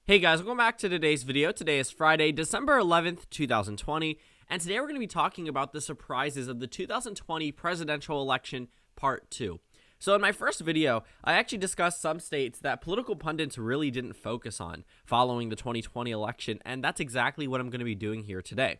Hey guys, welcome back to today's video. Today is Friday, December 11th, 2020, and today we're going to be talking about the surprises of the 2020 presidential election, part 2. So in my first video, I actually discussed some states that political pundits really didn't focus on following the 2020 election, and that's exactly what I'm going to be doing here today.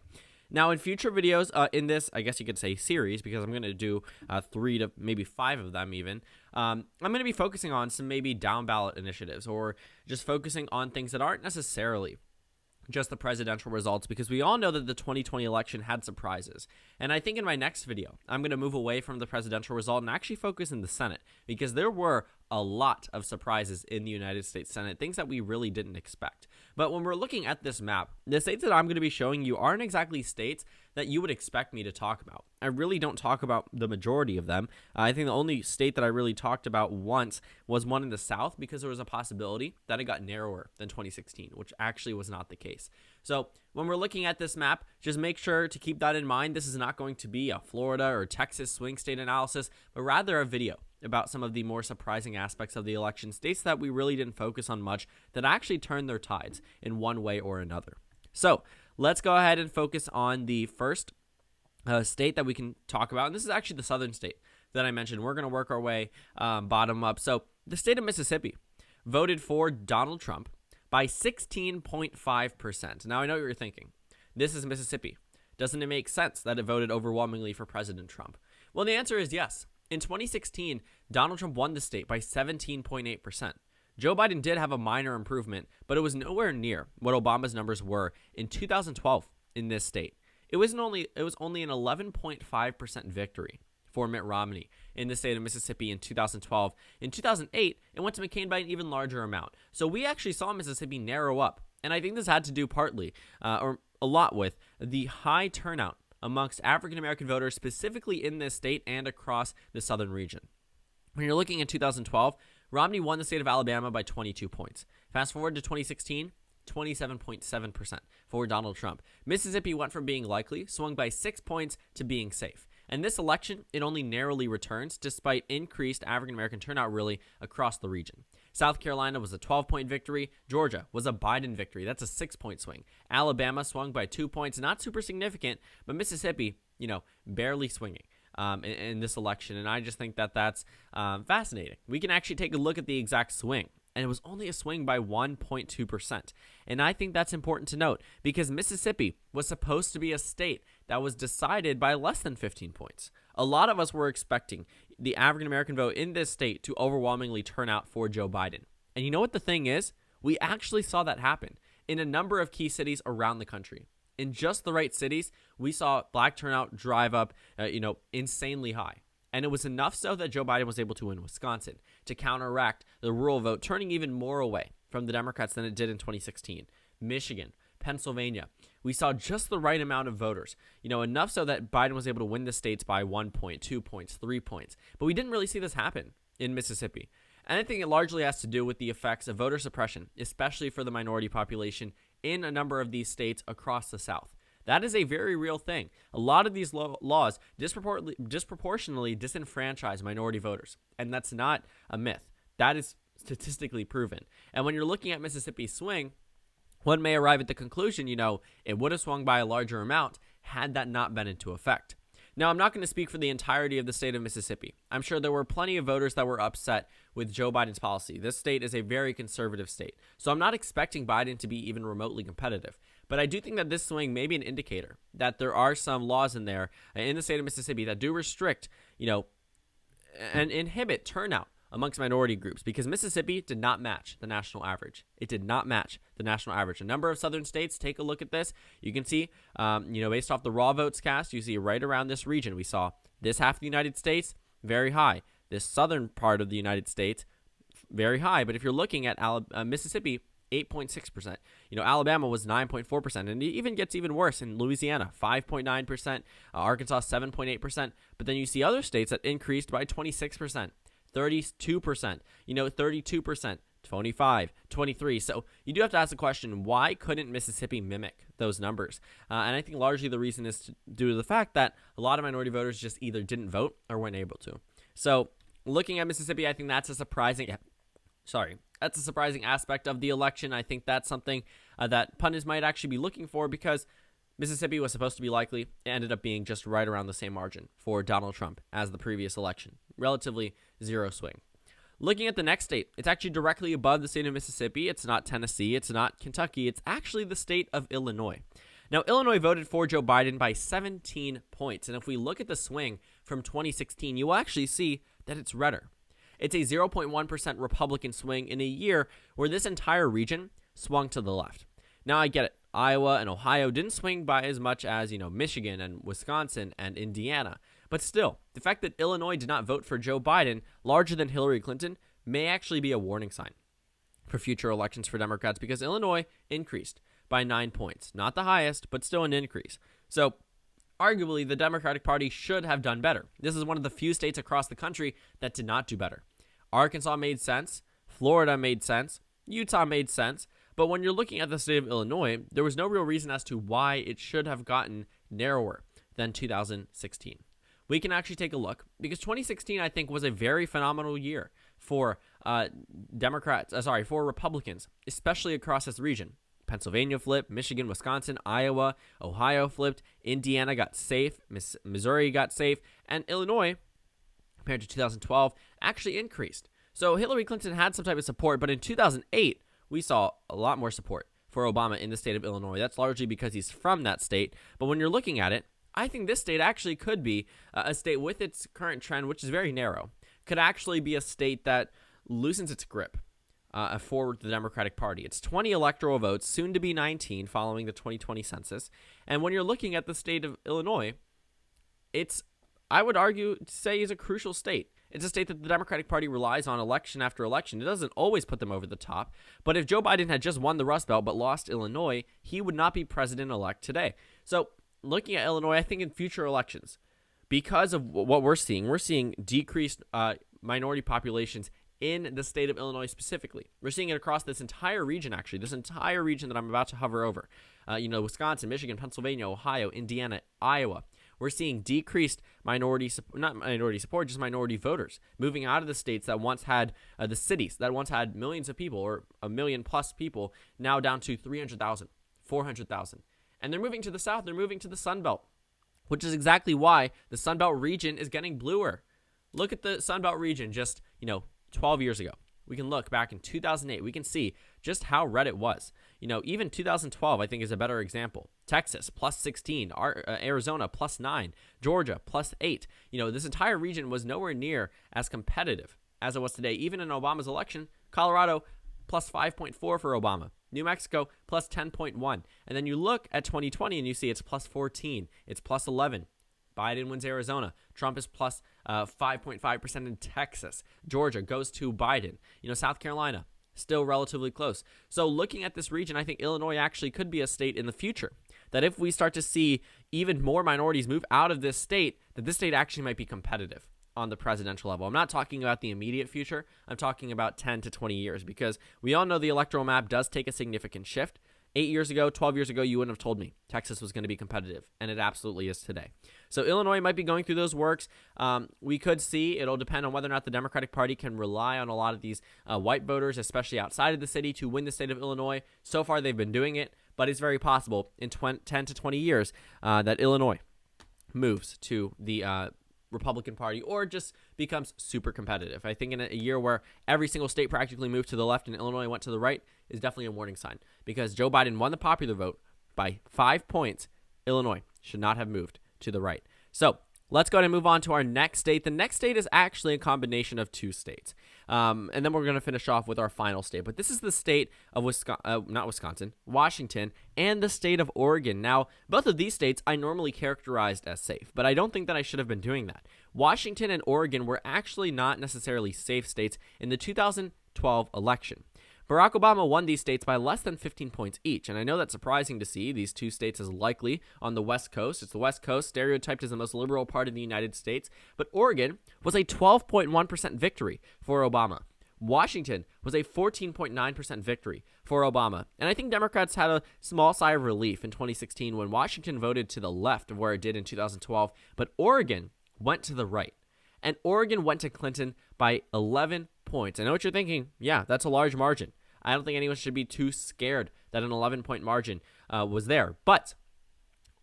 Now, in future videos, in this, I guess you could say series, because I'm going to do 3 to maybe 5 of them even, I'm going to be focusing on some maybe down-ballot initiatives, or just focusing on things that aren't necessarily just the presidential results, because we all know that the 2020 election had surprises. And I think in my next video, I'm going to move away from the presidential result and actually focus in the Senate, because there were a lot of surprises in the United States Senate, things that we really didn't expect. But when we're looking at this map, the states that I'm going to be showing you aren't exactly states that you would expect me to talk about. I really don't talk about the majority of them. I think the only state that I really talked about once was one in the South, because there was a possibility that it got narrower than 2016, which actually was not the case. So when we're looking at this map, just make sure to keep that in mind. This is not going to be a Florida or Texas swing state analysis, but rather a video about some of the more surprising aspects of the election, states that we really didn't focus on much, that actually turned their tides in one way or another. So let's go ahead and focus on the first state that we can talk about, and this is actually the southern state that I mentioned. We're going to work our way bottom up. So the state of Mississippi voted for Donald Trump by 16.5%. Now, I know what you're thinking. This is Mississippi. Doesn't it make sense that it voted overwhelmingly for President Trump? Well, the answer is yes. In 2016, Donald Trump won the state by 17.8%. Joe Biden did have a minor improvement, but it was nowhere near what Obama's numbers were in 2012 in this state. It was only an 11.5% victory for Mitt Romney in the state of Mississippi in 2012. In 2008, it went to McCain by an even larger amount. So we actually saw Mississippi narrow up, and I think this had to do partly, or a lot, with the high turnout amongst African-American voters, specifically in this state and across the southern region. When you're looking at 2012, Romney won the state of Alabama by 22 points. Fast forward to 2016, 27.7% for Donald Trump. Mississippi went from being likely, swung by 6 points, to being safe. And this election, it only narrowly returns, despite increased African-American turnout really across the region. South Carolina was a 12-point victory. Georgia was a Biden victory. That's a 6-point swing. Alabama swung by 2 points. Not super significant, but Mississippi, barely swinging in this election. And I just think that that's fascinating. We can actually take a look at the exact swing, and it was only a swing by 1.2%. And I think that's important to note, because Mississippi was supposed to be a state that was decided by less than 15 points. A lot of us were expecting the African-American vote in this state to overwhelmingly turn out for Joe Biden. And you know what the thing is? We actually saw that happen in a number of key cities around the country. In just the right cities, we saw black turnout drive up, insanely high. And it was enough so that Joe Biden was able to win Wisconsin, to counteract the rural vote turning even more away from the Democrats than it did in 2016. Michigan, Pennsylvania, we saw just the right amount of voters, enough so that Biden was able to win the states by 1 point, 2 points, 3 points. But we didn't really see this happen in Mississippi. And I think it largely has to do with the effects of voter suppression, especially for the minority population in a number of these states across the South. That is a very real thing. A lot of these laws disproportionately disenfranchise minority voters, and that's not a myth. That is statistically proven. And when you're looking at Mississippi's swing, one may arrive at the conclusion, it would have swung by a larger amount had that not been into effect. Now, I'm not going to speak for the entirety of the state of Mississippi. I'm sure there were plenty of voters that were upset with Joe Biden's policy. This state is a very conservative state, so I'm not expecting Biden to be even remotely competitive. But I do think that this swing may be an indicator that there are some laws in there in the state of Mississippi that do restrict, and inhibit turnout amongst minority groups, because Mississippi did not match the national average. It did not match the national average. A number of southern states, take a look at this. You can see, based off the raw votes cast, you see right around this region, we saw this half of the United States, very high. This southern part of the United States, very high. But if you're looking at Mississippi, 8.6%. Alabama was 9.4%, and it even gets even worse in Louisiana, 5.9%, Arkansas, 7.8%. But then you see other states that increased by 26%. 32%, 32%, 25, 23. So you do have to ask the question, why couldn't Mississippi mimic those numbers? And I think largely the reason is due to the fact that a lot of minority voters just either didn't vote or weren't able to. So looking at Mississippi, I think that's a surprising That's a surprising aspect of the election. I think that's something that pundits might actually be looking for, because Mississippi was supposed to be likely. It ended up being just right around the same margin for Donald Trump as the previous election. Relatively zero swing. Looking at the next state, it's actually directly above the state of Mississippi. It's not Tennessee. It's not Kentucky. It's actually the state of Illinois. Now, Illinois voted for Joe Biden by 17 points. And if we look at the swing from 2016, you will actually see that it's redder. It's a 0.1% Republican swing in a year where this entire region swung to the left. Now, I get it. Iowa and Ohio didn't swing by as much as, Michigan and Wisconsin and Indiana. But still, the fact that Illinois did not vote for Joe Biden larger than Hillary Clinton may actually be a warning sign for future elections for Democrats, because Illinois increased by 9 points. Not the highest, but still an increase. So, arguably, the Democratic Party should have done better. This is one of the few states across the country that did not do better. Arkansas made sense. Florida made sense. Utah made sense. But when you're looking at the state of Illinois, there was no real reason as to why it should have gotten narrower than 2016. We can actually take a look, because 2016, I think, was a very phenomenal year for for Republicans, especially across this region. Pennsylvania flipped, Michigan, Wisconsin, Iowa, Ohio flipped, Indiana got safe, Missouri got safe, and Illinois, compared to 2012, actually increased. So Hillary Clinton had some type of support, but in 2008, we saw a lot more support for Obama in the state of Illinois. That's largely because he's from that state. But when you're looking at it, I think this state actually could be a state with its current trend, which is very narrow, could actually be a state that loosens its grip for the Democratic Party. It's 20 electoral votes, soon to be 19 following the 2020 census. And when you're looking at the state of Illinois, I would argue, say, is a crucial state. It's a state that the Democratic Party relies on election after election. It doesn't always put them over the top. But if Joe Biden had just won the Rust Belt but lost Illinois, he would not be president-elect today. So looking at Illinois, I think in future elections, because of what we're seeing decreased minority populations in the state of Illinois specifically. We're seeing it across this entire region, actually, this entire region that I'm about to hover over. Wisconsin, Michigan, Pennsylvania, Ohio, Indiana, Iowa. We're seeing decreased minority voters moving out of the states that once had the cities that once had millions of people, or a million plus people, now down to 300,000, 400,000. And they're moving to the south. They're moving to the Sun Belt, which is exactly why the Sun Belt region is getting bluer. Look at the Sun Belt region just, 12 years ago. We can look back in 2008. We can see just how red it was. Even 2012, I think, is a better example. Texas, plus 16. Arizona, plus 9. Georgia, plus 8. This entire region was nowhere near as competitive as it was today. Even in Obama's election, Colorado, plus 5.4 for Obama. New Mexico, plus 10.1. And then you look at 2020 and you see it's plus 14. It's plus 11. Biden wins Arizona. Trump is plus 5.5% in Texas. Georgia goes to Biden. South Carolina, still relatively close. So looking at this region, I think Illinois actually could be a state in the future that if we start to see even more minorities move out of this state, that this state actually might be competitive on the presidential level. I'm not talking about the immediate future. I'm talking about 10 to 20 years, because we all know the electoral map does take a significant shift. 8 years ago, 12 years ago, you wouldn't have told me Texas was going to be competitive, and it absolutely is today. So Illinois might be going through those works. We could see, it'll depend on whether or not the Democratic Party can rely on a lot of these white voters, especially outside of the city, to win the state of Illinois. So far, they've been doing it, but it's very possible in 10 to 20 years that Illinois moves to the Republican Party or just becomes super competitive. I think in a year where every single state practically moved to the left and Illinois went to the right is definitely a warning sign, because Joe Biden won the popular vote by 5 points. Illinois should not have moved to the right. So let's go ahead and move on to our next state. The next state is actually a combination of two states. And then we're going to finish off with our final state. But this is the state of Washington, and the state of Oregon. Now, both of these states I normally characterized as safe, but I don't think that I should have been doing that. Washington and Oregon were actually not necessarily safe states in the 2012 election. Barack Obama won these states by less than 15 points each, and I know that's surprising to see these two states as likely on the West Coast. It's the West Coast, stereotyped as the most liberal part of the United States, but Oregon was a 12.1% victory for Obama. Washington was a 14.9% victory for Obama, and I think Democrats had a small sigh of relief in 2016 when Washington voted to the left of where it did in 2012, but Oregon went to the right, and Oregon went to Clinton by 11 points. I know what you're thinking. Yeah, that's a large margin. I don't think anyone should be too scared that an 11-point margin was there. But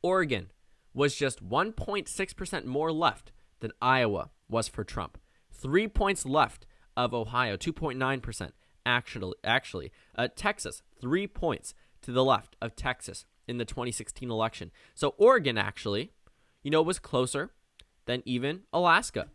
Oregon was just 1.6% more left than Iowa was for Trump. 3 points left of Ohio, 2.9% actually. Texas, 3 points to the left of Texas in the 2016 election. So Oregon actually, was closer than even Alaska,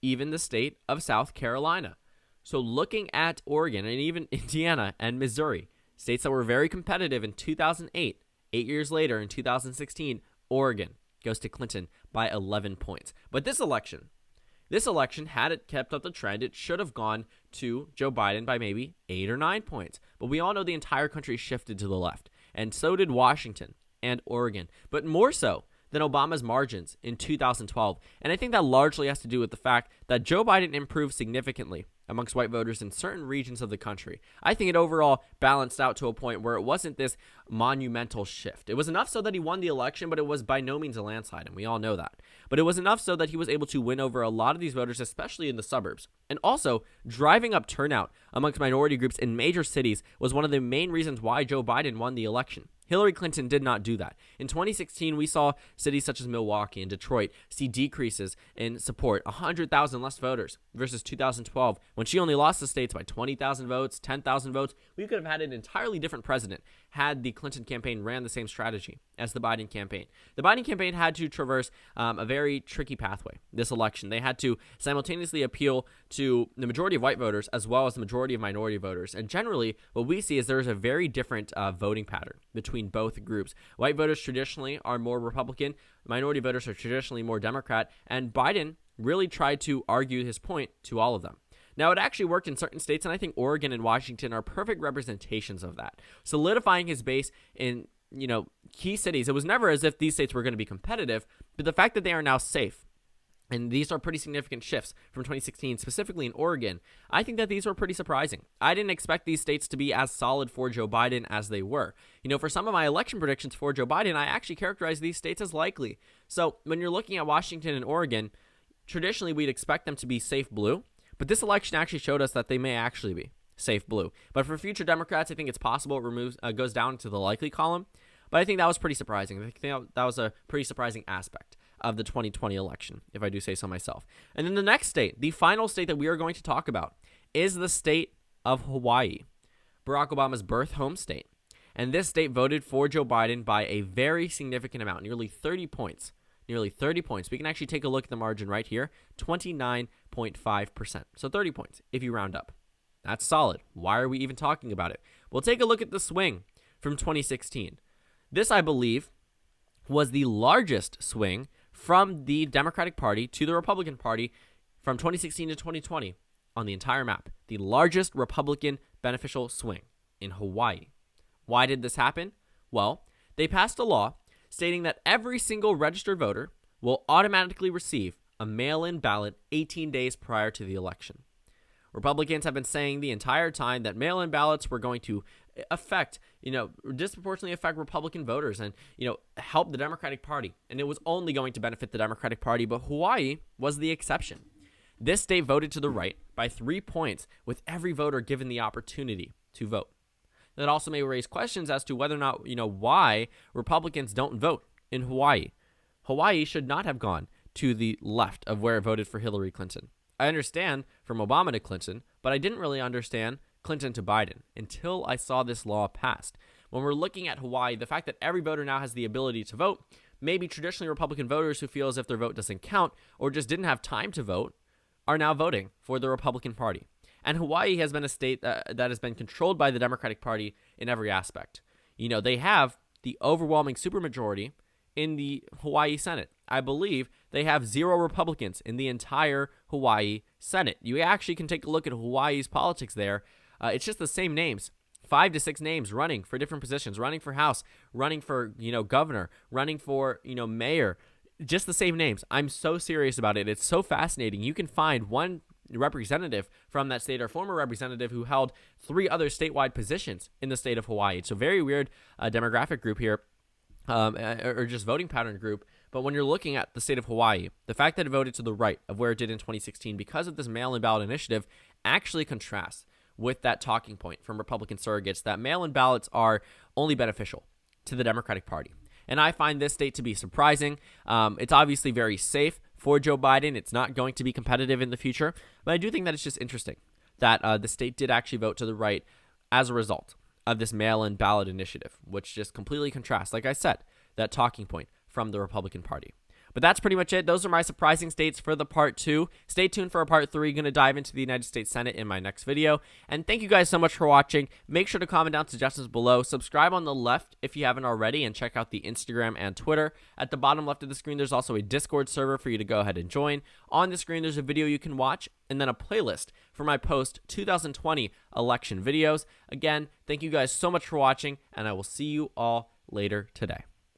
even the state of South Carolina. So looking at Oregon and even Indiana and Missouri, states that were very competitive in 2008, 8 years later in 2016, Oregon goes to Clinton by 11 points. But this election, had it kept up the trend, it should have gone to Joe Biden by maybe 8 or 9 points. But we all know the entire country shifted to the left, and so did Washington and Oregon, but more so than Obama's margins in 2012. And I think that largely has to do with the fact that Joe Biden improved significantly amongst white voters in certain regions of the country. I think it overall balanced out to a point where it wasn't this monumental shift. It was enough so that he won the election, but it was by no means a landslide, and we all know that. But it was enough so that he was able to win over a lot of these voters, especially in the suburbs. And also, driving up turnout amongst minority groups in major cities was one of the main reasons why Joe Biden won the election. Hillary Clinton did not do that. In 2016, we saw cities such as Milwaukee and Detroit see decreases in support, 100,000 less voters versus 2012, when she only lost the states by 20,000 votes, 10,000 votes. We could have had an entirely different president had the Clinton campaign ran the same strategy as the Biden campaign. The Biden campaign had to traverse a very tricky pathway this election. They had to simultaneously appeal to the majority of white voters as well as the majority of minority voters. And generally, what we see is there is a very different voting pattern between both groups. White voters traditionally are more Republican, minority voters are traditionally more Democrat, and Biden really tried to argue his point to all of them. Now, it actually worked in certain states, and I think Oregon and Washington are perfect representations of that, solidifying his base in key cities. It was never as if these states were going to be competitive, but the fact that they are now safe, and these are pretty significant shifts from 2016, specifically in Oregon, I think that these were pretty surprising. I didn't expect these states to be as solid for Joe Biden as they were. For some of my election predictions for Joe Biden, I actually characterized these states as likely. So when you're looking at Washington and Oregon, traditionally we'd expect them to be safe blue, but this election actually showed us that they may actually be safe blue. But for future Democrats, I think it's possible it goes down to the likely column. But I think that was pretty surprising. I think that was a pretty surprising aspect of the 2020 election, if I do say so myself. And then the next state, the final state that we are going to talk about, is the state of Hawaii, Barack Obama's birth home state. And this state voted for Joe Biden by a very significant amount, nearly 30 points. Nearly 30 points. We can actually take a look at the margin right here, 29.5%. So 30 points if you round up. That's solid. Why are we even talking about it? We'll take a look at the swing from 2016. This, I believe, was the largest swing from the Democratic Party to the Republican Party from 2016 to 2020 on the entire map. The largest Republican beneficial swing in Hawaii. Why did this happen? Well, they passed a law stating that every single registered voter will automatically receive a mail-in ballot 18 days prior to the election. Republicans have been saying the entire time that mail-in ballots were going to disproportionately affect Republican voters and, help the Democratic Party. And it was only going to benefit the Democratic Party, but Hawaii was the exception. This state voted to the right by 3 points, with every voter given the opportunity to vote. That also may raise questions as to whether or not, why Republicans don't vote in Hawaii. Hawaii should not have gone to the left of where it voted for Hillary Clinton. I understand from Obama to Clinton, but I didn't really understand Clinton to Biden until I saw this law passed. When we're looking at Hawaii, the fact that every voter now has the ability to vote, maybe traditionally Republican voters who feel as if their vote doesn't count or just didn't have time to vote are now voting for the Republican Party. And Hawaii has been a state that has been controlled by the Democratic Party in every aspect. They have the overwhelming supermajority in the Hawaii Senate. I believe they have 0 Republicans in the entire Hawaii Senate. You actually can take a look at Hawaii's politics there. It's just the same names, 5 to 6 names running for different positions, running for House, running for, governor, running for, mayor, just the same names. I'm so serious about it. It's so fascinating. You can find one representative from that state or former representative who held 3 other statewide positions in the state of Hawaii. It's a very weird demographic group here, or just voting pattern group. But when you're looking at the state of Hawaii, the fact that it voted to the right of where it did in 2016 because of this mail-in ballot initiative, actually contrasts with that talking point from Republican surrogates that mail-in ballots are only beneficial to the Democratic Party. And I find this state to be surprising. It's obviously very safe for Joe Biden. It's not going to be competitive in the future. But I do think that it's just interesting that the state did actually vote to the right as a result of this mail-in ballot initiative, which just completely contrasts, like I said, that talking point from the Republican Party. But that's pretty much it. Those are my surprising states for the part 2. Stay tuned for a part 3. Going to dive into the United States Senate in my next video. And thank you guys so much for watching. Make sure to comment down suggestions below. Subscribe on the left if you haven't already, and check out the Instagram and Twitter. At the bottom left of the screen, there's also a Discord server for you to go ahead and join. On the screen, there's a video you can watch, and then a playlist for my post 2020 election videos. Again, thank you guys so much for watching, and I will see you all later today.